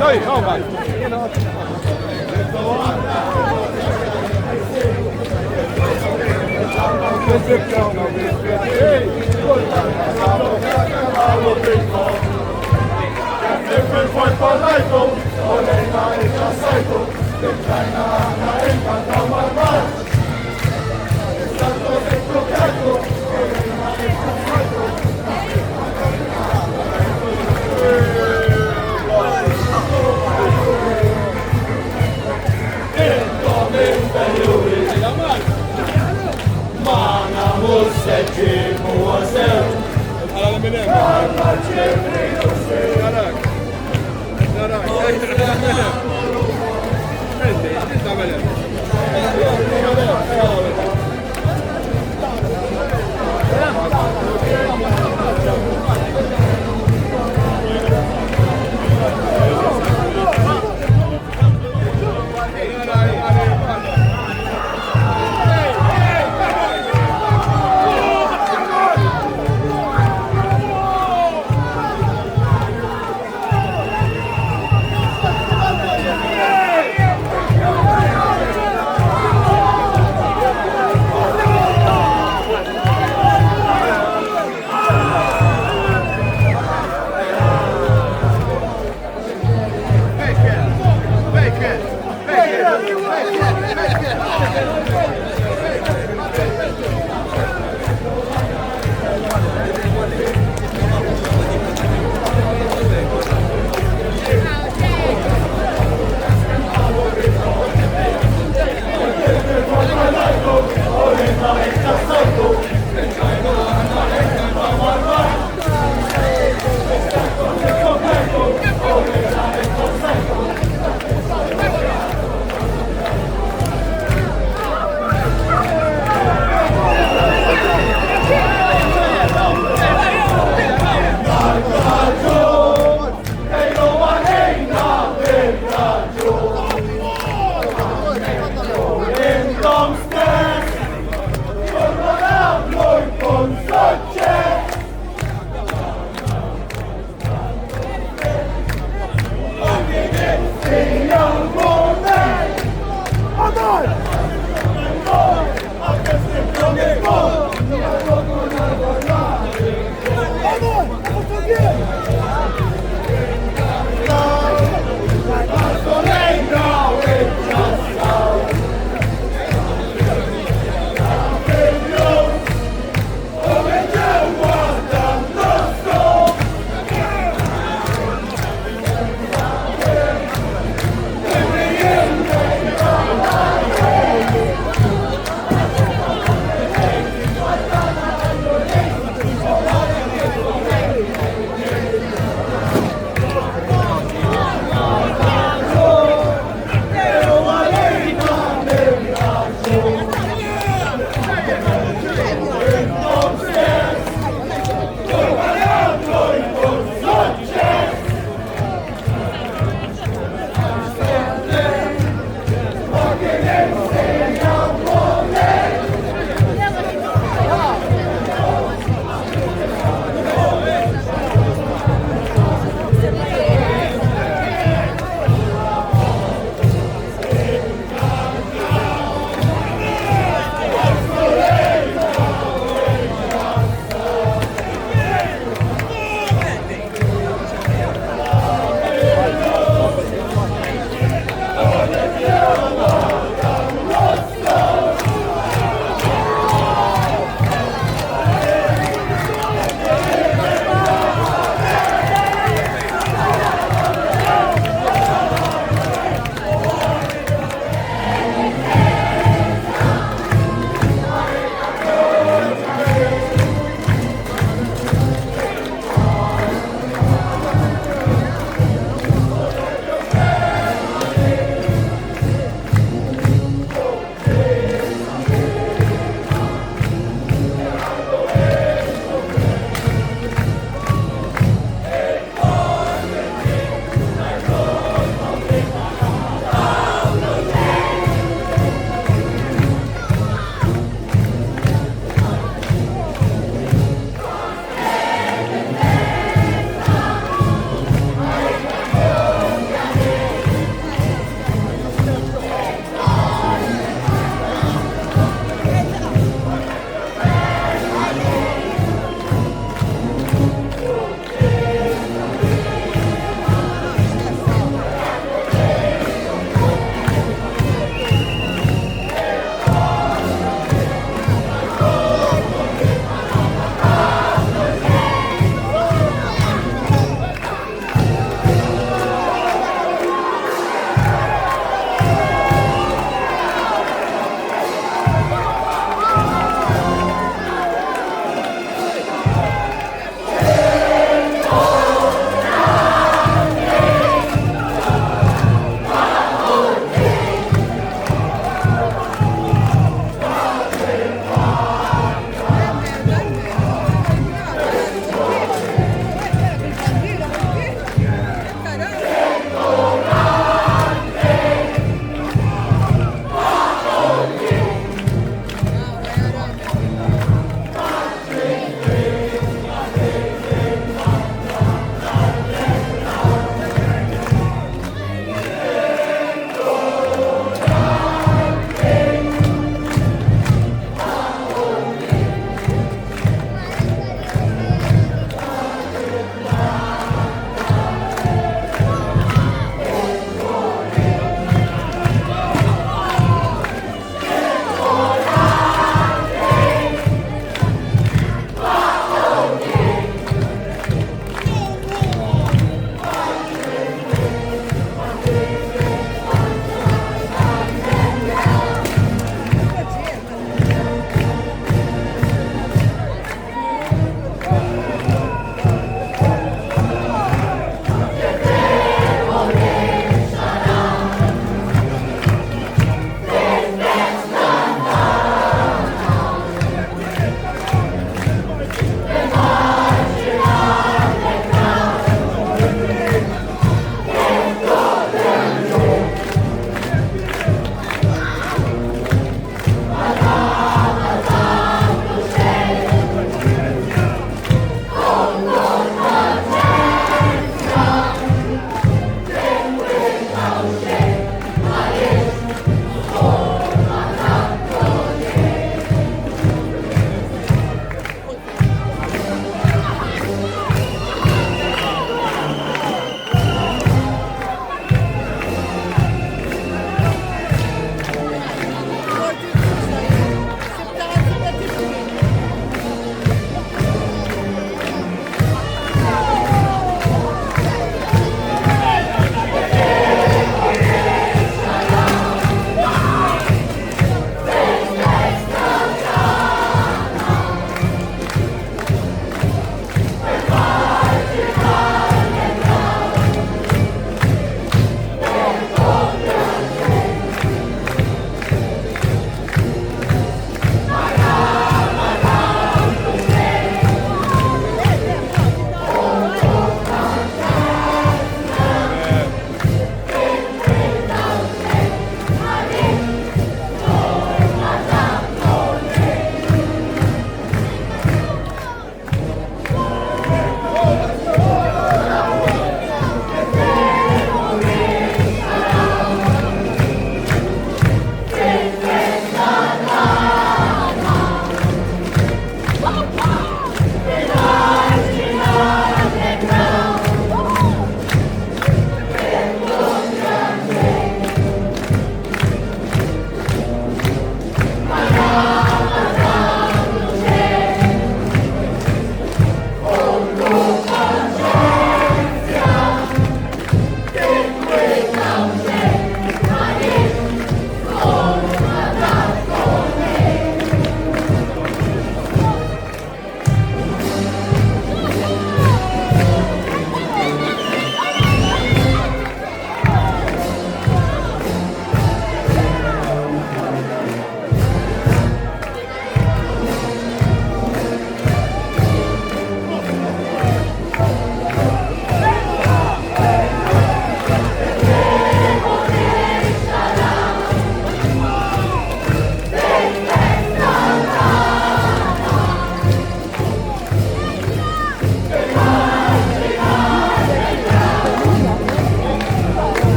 Dai, hau rein.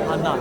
Għanna.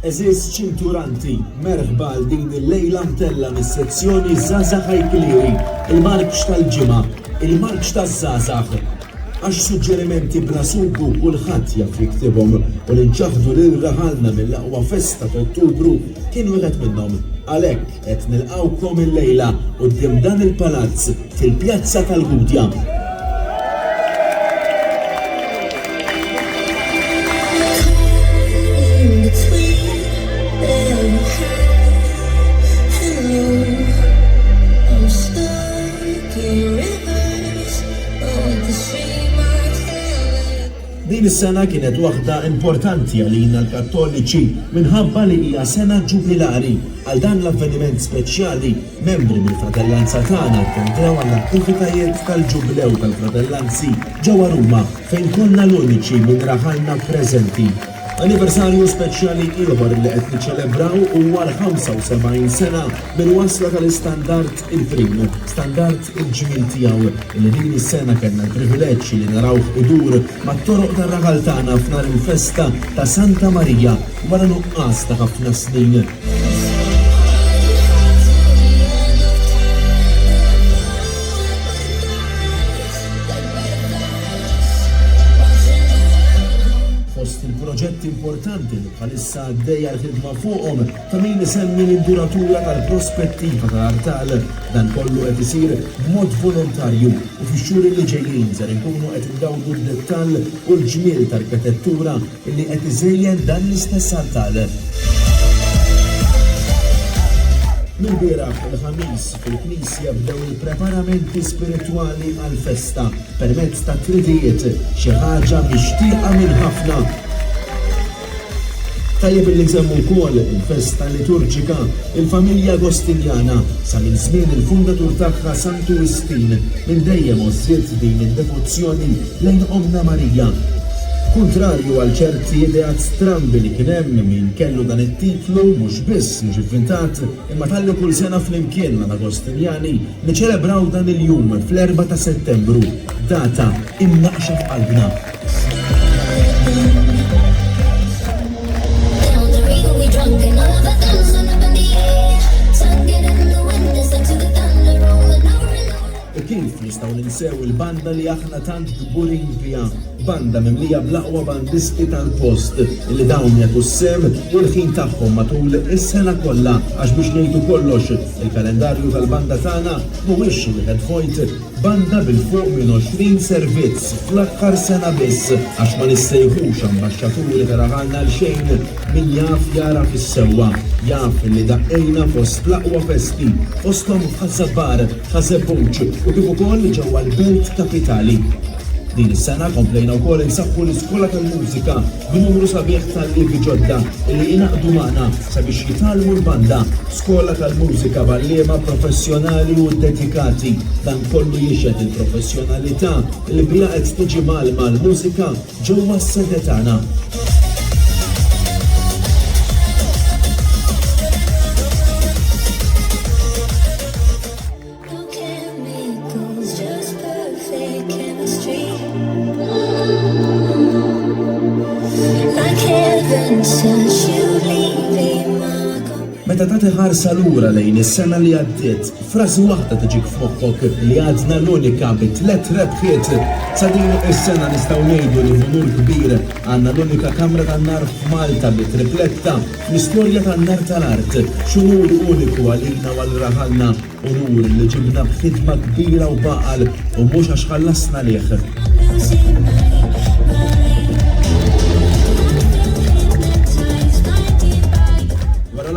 Eżis ċinturanti, merħba għal din il-lejla mtella mis-sezzjoni Zazax Ħajklieri, il-markx tal-ġimgħa, il-markx taż-żgħażagħ. Għax suġġerimenti bla sugu kulħadd jaf jiktibhom u li nċaħdu lil raħalna mill-aqwa festa ta' Ottubru kien wieħed minnhom. Għalhekk qed nilqawkom illejla quddiem dan il-palazz fil-Pjazza tal-Gudja. Din is-sena kienet waħda importanti għalina l-Kattoliċi minħabba li hija sena ġubilari. Għal dan l-avveniment speċjali, membri mill-Fratellanza tagħna attendew għall-attivitajiet tal-Ġubilew tal-Fratellanzi ġewwa Ruma fejn konna l-uniċi minn raħalna preżenti. Anniversarju speċjali ieħor li qed niċċelebraw huwa 75 sena minn wasla tal-istandard il-prim, standard il-ġmil tiegħu li din is-sena kellna l-privileġġ li narawh idur mat-toroq tar-raħal tagħna f'nhar il-festa ta' Santa Marija wara nuqqas ta' ħafna snin. Il-proġetti importanti li bħalissa għaddejja l-ħidma fuqhom ta' min isemmi l-induratura tal-prospettiva tal-Artal. Dan kollu qed isir b'mod volontarju u fix-xhur li ġejjin ser inkunu qed indawdu d-dettall u l-ġmiel tal-arkitettura li qed iżejjen dan l-istess Artal. Mill-bieraħ il-ħamis fil-Knisja bdew il-preparamenti spiritwali għal-festa permezz ta' tridijiet xi ħaġa mixtieqa minn ħafna. Tajjeb li nsemmu wkoll il-festa liturġika il-familja Agostinjana sa minn żmien il-fundatur tagħha Santu Wistin minn dejjem ożżiet din id-devozzjoni lejn Omna Marija. Kontrarju għal ċerti ideat strambi li kien hemm min kellu dan it-titlu mhux biss mhux ivvintat imma tallu kull sena flimkien mal-Agostinjani niċċelebraw dan il-jum fl-4 ta' Settembru, data imnaqxa f'qalbna. Kif nistgħu ninsew il-banda li aħna tant kburin biha, banda mimlija bl-aqwa bandisti tal-post li dawn jagħtu s-sem u l-ħin tagħhom matul is-sena kollha għax biex ngħidu kollox il-kalendarju tal-banda tagħna mhuwiex wieħed vojt banda bil-fuq minn 20 servizz fl-aħħar sena biss għax ma nissejħux ambaxxaturi ta' raħalna l xejn min jaf jara fis-sewwa, jaf li daqqejna fost l-aqwa festi, fosthom f'Ħażabbar, Ħażebbuġ u kif ukoll ġewwa l-Belt Kapitali. Din is-sena komplejna wkoll insaħħu l-Iskola tal-Mużika b'numru sabiħ tal-lievi ġodda li jinaqdu magħna sabiex jitalmu l-banda. Skola tal-Mużika b'għalliema professjonali u dedikati. Dan kollu jixed il-professjonalità li biha qed tiġi malma l-mużika ġewwa s-sede tagħna. Meta tagħti ħarsa lura lejn is-sena li għaddiet, frażi waħda tiġik f'moħħok li għadna l-unika bit-tlet rebħiet. Sa din is-sena nistgħu ngħidu li b'unur kbir għandna l-unika kamra tan-nar f'Malta bit-tripletta fl-istorja tan-nar tal-art. X'unur uniku għalina u għal raħalna, unur li ġibna b'ħidma kbira u baqal u mhux għax ħallasna lih.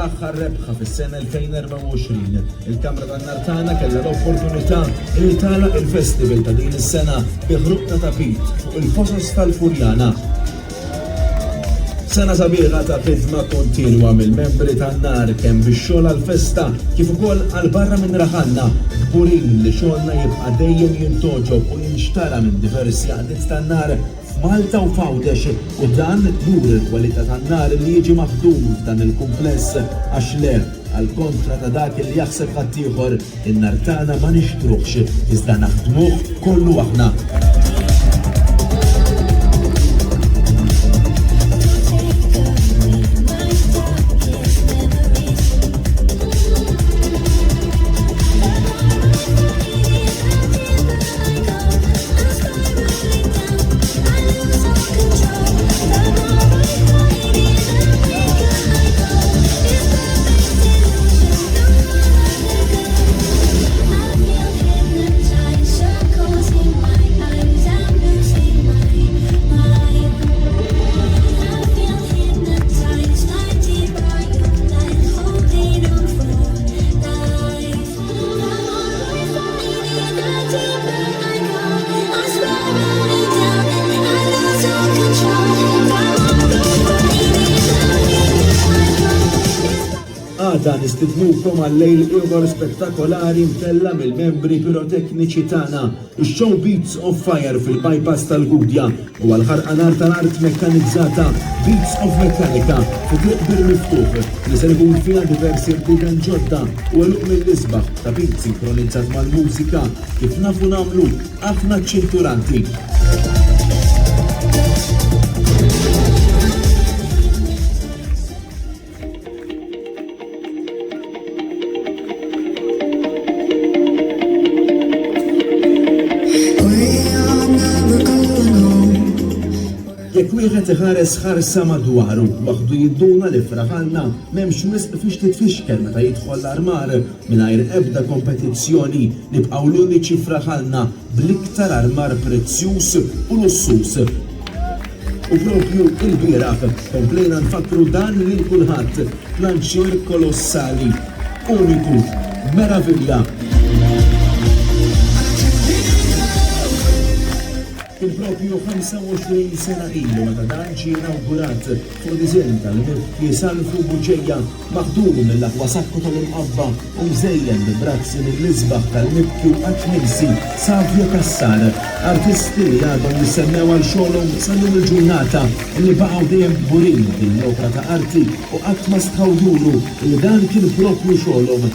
L-aħħar rebħa fis-sena 2024, il-Kamra tan-Nar tagħna kellha l-opportunità li tagħlaq il-festival ta' din is-sena bi ħruq ta' tapit fuq il-Fosos tal-Furjana. Sena sabiħa ta' ħidma kontinwa mill-membri tan-Nar kemm bix-xogħol għall-festa kif ukoll għal barra minn raħalna, kburin li xogħolna jibqa' dejjem jintoġob u jinxtara minn diversi għaqdiet tan-Nar Malta u Fawdex u dan jur il-kwalità tan-nar li jiġi maħdum f'dan il-kumpless għax le għal kontra ta' dak li jaħseb ħaddieħor in-nar tagħna ma nixtruhx iżda naħdmuh kollu aħna. għada nistidnukom għal-lejl ieħor spettakolari mtella mill-membri pirotekniċi tagħna. Ix-show Beats of Fire fil-bypass tal-Gudja u għal-ħarqanar tal-art mekkanizzata Beats of Mechanica fi triq bil-miftuħ li se jkun fiha diversi rtigan ġodda u għeluq mill-isbaħ ta' beat sinkronizzat mal-mużika kif nafu nagħmlu aħna ċinturanti. Jekk wieħed iħares ħarsa madwaru waħdu jidduna li fraħalna m'hemmx wisq fiex titfixkel meta jidħol l-armar mingħajr ebda kompetizzjoni nibqgħu l-uniċi fraħalna bl-iktar armar prezzjuż u lussus. U propju il-bieraħ komplejna nfakru dan lil kulħadd planċir kolossali, uniku, meraviglia. Il-propju 25 sena ilu meta dan ġie inawgurat fuq diżinn tal-mibki salfu buġejja maħdum mill-aqwa sakku tal-imqabba u mżejjen bi-brazzi mill-isbaħ tal-mibki u qatt-nimsi Savio Kassar, artisti li għadhom jistennew għal xogħolhom sa llum il-ġurnata li baqgħu dejjem kburin din l-opra ta' arti u qatt ma stħaw juru li dan kien propju xogħolhom.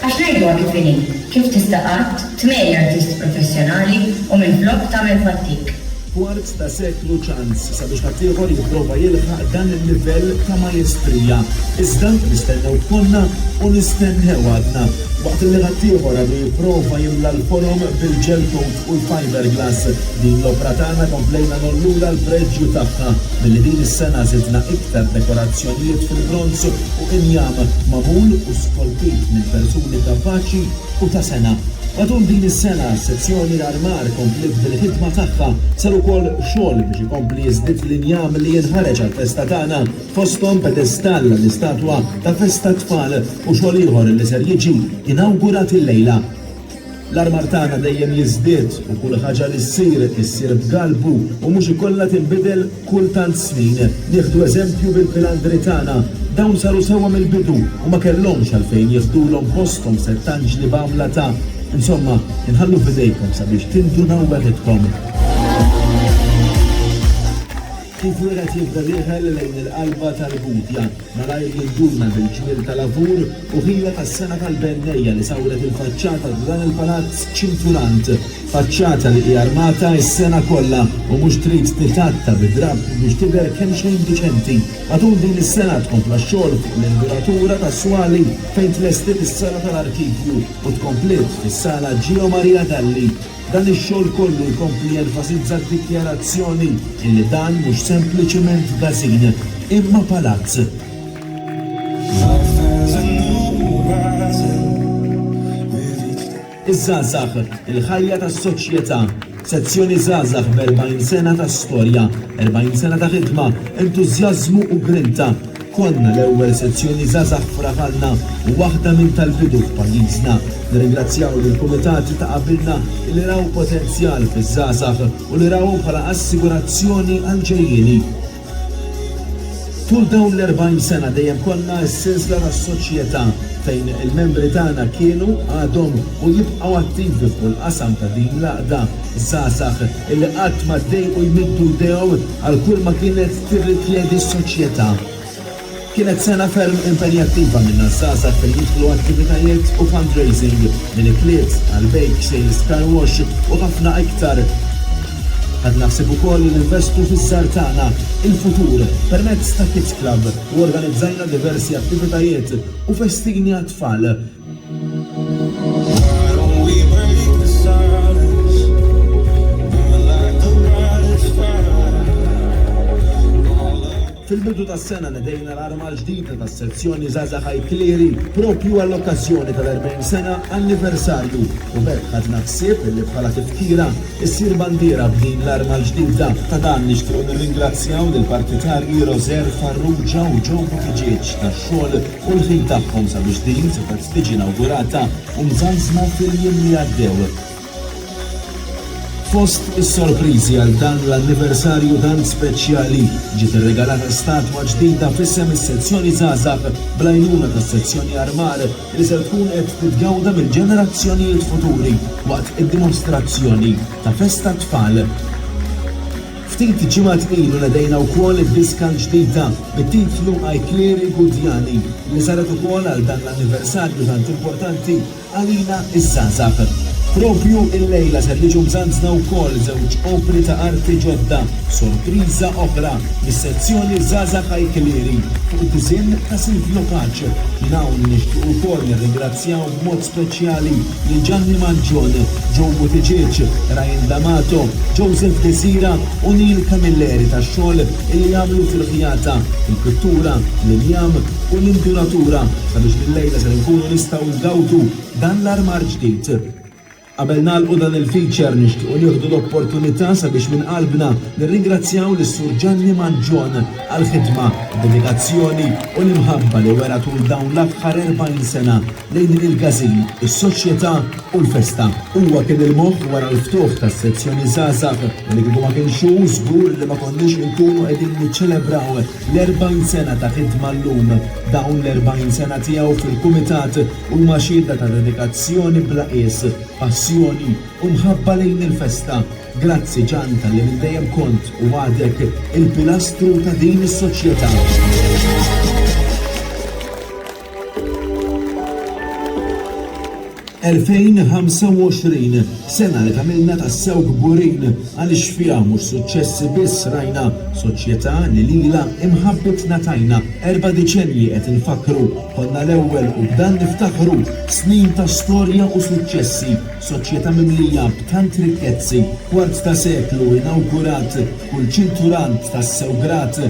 Għax ngħidu kif inhi, kif tista' qatt tmejja artist professjonali u minflok tagħmel fattik. Kwart ta' seklu ċans sabiex ħaddieħor jipprova jilħaq dan il-livell ta' majestrija. Iżda nistennew konna u nistennew għadna waqt li ħaddieħor għadu jipprova jimla l-forom bil-gel coat u l-fiberglass. Din l-opra tagħna komplejna nollura l-preġġju tagħha milli din is-sena żidna iktar dekorazzjonijiet fil-bronz u injam magħmul u skolpit minn persuni kapaċi u ta' sena. Matul din is-sena s-sezzjoni l-armar komplit bil-ħidma tagħha sar ukoll xogħol biex ikompli jiżdied l-injam li jinħareġ għall-festa tagħna fosthom pedestall l-istatwa ta' festa tfal u xogħol ieħor li ser jiġi inawgurat il-lejla. L-armar tagħna dejjem jiżdied u kull ħaġa li ssir b'galbu u mhux ikollha tinbidel kull tant snin. Nieħdu eżempju bil-pilandri tagħna. Dawn saru sewwa mill-bidu u ma kellhomx għalfejn jieħdulhom posthom settanġli b'għamla ta' insomma, inħallu f'idejkom sabiex tindunaw weħidkom. Kif wieħed jibda jieħel lejn il-qalba tal-Gudja, malajr jinduna bil-ġmiel tal-lavur u ħila tas-sena tal-bennejja li sawret il-faċċata dan il-palazz ċinturant. Faċċata li hija armata s-sena kollha u mhux trid titatta bid-drabb biex tidher kemm xejn diċenti. Matul din is-sena tkompla x-xogħol fuq l-induratura tas-swali fejn tlestet is-sala tal-arkivju u tkomplet fis-sala Gio Maria Dalli. Dan ix-xogħol kollu jkompli jenfasizza d-dikjarazzjoni li dan mhux sempliċement gażin imma palazz. Iż-żgħażagħ, il-ħajja tas-soċjetà, sezzjoni żgħażagħ b'40 sena ta' storja, 40 sena ta' ħidma, entużjażmu u grinta. Konna l-ewwel sezzjoni żgħażagħ fraħalna u waħda minn tal-bidu f'pajjiżna. Nirringrazzjaw lill-kumitati ta' qabilna li raw potenzjal fiż-żgħażagħ u li raw bħala assigurazzjoni għal ġejjieni. Tul dawn l-40 sena dejjem konna s-silsla tas-soċjetà fejn il-membri tagħna kienu għadhom u jibqgħu attivi fuq il-qasam ta' din l-għaqda żgħażagħ illi qatt ma ddejqu jmiddu jdejhom għal kull ma kienet tirrikjedi s-soċjetà. Kienet sena ferm impenjattiva minna żgħażagħ fejn jidħlu attivitajiet u fundraising minn ikliet għal bake sales, car wash u ħafna iktar. Għad naħseb ukoll li investu fiż-żar tagħna il-futur permezz ta' Kids Club u organizzajna diversi attivitajiet u festini għat-tfal. Fil-bidu tas-sena nedejna l-arma l-ġdida tas-sezzjoni żgħażagħ Ħajklieri propju għall-okkażjoni tal-40 sena anniversarju u bekk ħadna ħsieb li bħala tifkira issir bandiera b'din l-arma l-ġdida. Ta' dan nixtiequ nirringrazzjaw lill-partitarji Roser Farrugia u Joe Buttigieg tax-xogħol u l-ħin tagħhom sabiex din tiġi inawgurata u mżamżma fil-jiem li għaddew. Fost is-sorpriżi għal dan l-anniversarju tant speċjali ġiet irregalata statwa ġdida f'isem is-sezzjoni żgħażagħ bl-għajnuna tas-sezzjoni Armar li se tkun qed titgawda mill-ġenerazzjonijiet futuri waqt id-dimostrazzjoni ta' festa tfal. Ftit ġimgħat ilu nedejna wkoll id-diska l-ġdida bit-titlu Ajkleri Gudjani li saret ukoll għal dan l-anniversarju tant importanti għalina iż-żgħażagħ. Propju il-lejla ser liġu mżanzna wkoll żewġ opri ta' arti ġodda, sorpriża oħra mis-sezzjoni Żgħażagħ Ajkleri fuq id-disinn ta' Silvio Pace. Hawn nixtieq ukoll nirringrazzjaw b'mod speċjali lil Gianni Mangion, Joe Buttigieg, Ryan D'Amato, Joseph Desira u Neil Camilleri tax-xogħol li jagħmlu fil-ħjata, il-pittura, l-injam u l-induratura sabiex lil-lejla ser nkunu nistgħu ngawdu dan l-armar ġdid. Qabel nagħlqu dan il-feature nixtiequ nieħdu l-opportunità sabiex minn qalbna nirringrazzjaw lis-Sur Gianni Mangion għall-ħidma, dedikazzjoni u l-imħabba li wera tul dawn l-aħħar 40 sena lejn il-gazin, is-soċjetà u l-festa. Huwa kien il-moħħ wara l-ftuħ tas-sezzjoni żgħażagħ li kieku ma kienx hu żgur li ma konniex inkunu qegħdin niċċelebraw l-40 sena ta' ħidma llum. Dawn l-40 sena tiegħu fil-kumitat huma xhieda ta' dedikazzjoni bla qies, passjoni u mħabba lejn il-festa. Grazzi Ġan tal-li minn dejjem kont u għadek il-pilastru ta' din is-soċjetà. 2025 sena li kamilna tassew kburin għaliex fiha mhux suċċessi biss rajna soċjetà li lila imħabbitna tajna 4 deċenji qed infakru konna l-ewwel u b'dan niftakru snin ta' storja u suċċessi, soċjetà mimlija b'tant rikkezzi, kwart ta' seklu inawgurat kull ċinturant tas-sew grat.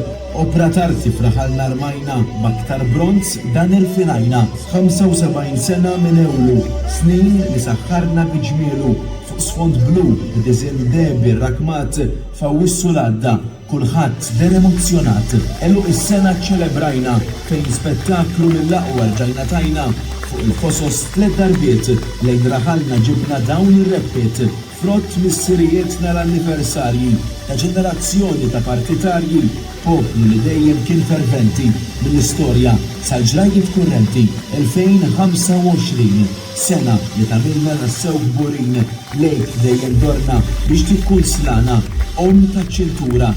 Opra tarti fraħalna rmajna b'aktar bronz dan il-finajna 75 sena minn ewlu, snin li saħħarna biġmielu fuq sfond blu b'diżin debi rakmat fawissu l-għadda kulħadd der emozzjonat. Elu is-sena ċelebrajna fejn spettaklu mill-aqwa ġajna tajna fuq il-fosos 3 darbiet lejn raħalna ġibna dawn ir-reppiet frott mis-sirijietna l-anniversarji ta' ġenerazzjoni ta' partitarji, poplu li dejjem kien ferventi mill-istorja sal-ġrajiet kurrenti 2025 sena li tagħmilna tassew kburin lejk dejjem dorna biex tkun slana om ta' ċintura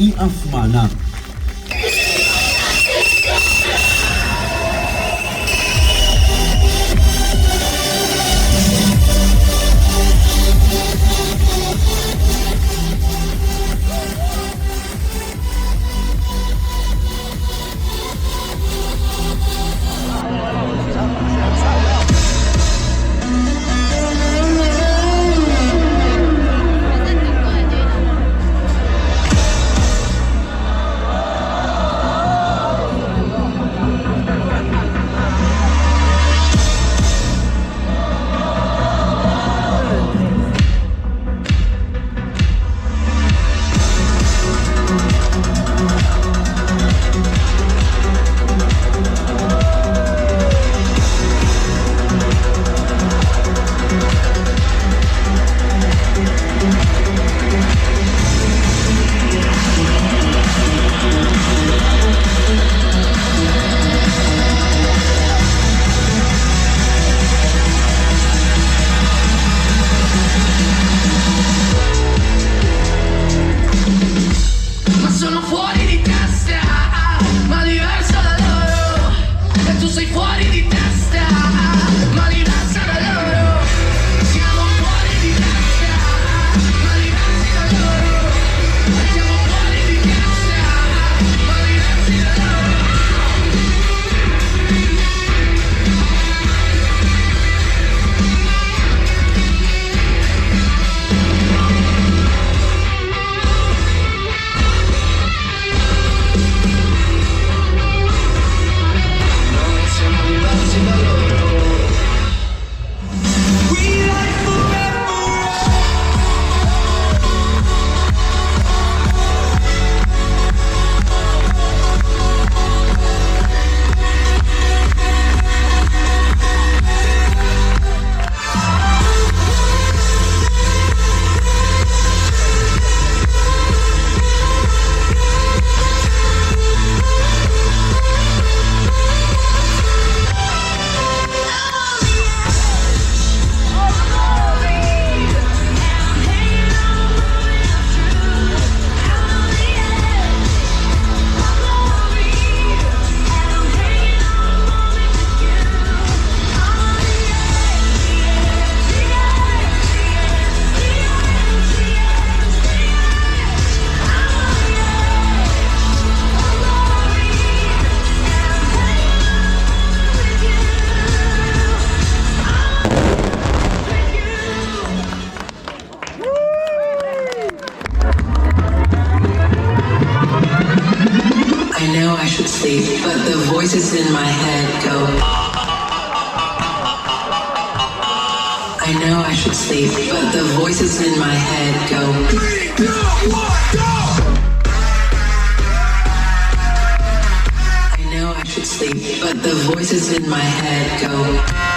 iqaf magħna. I know I should sleep, but the voices in my head go 3, 2, 1, go! I know I should sleep, but the voices in my head go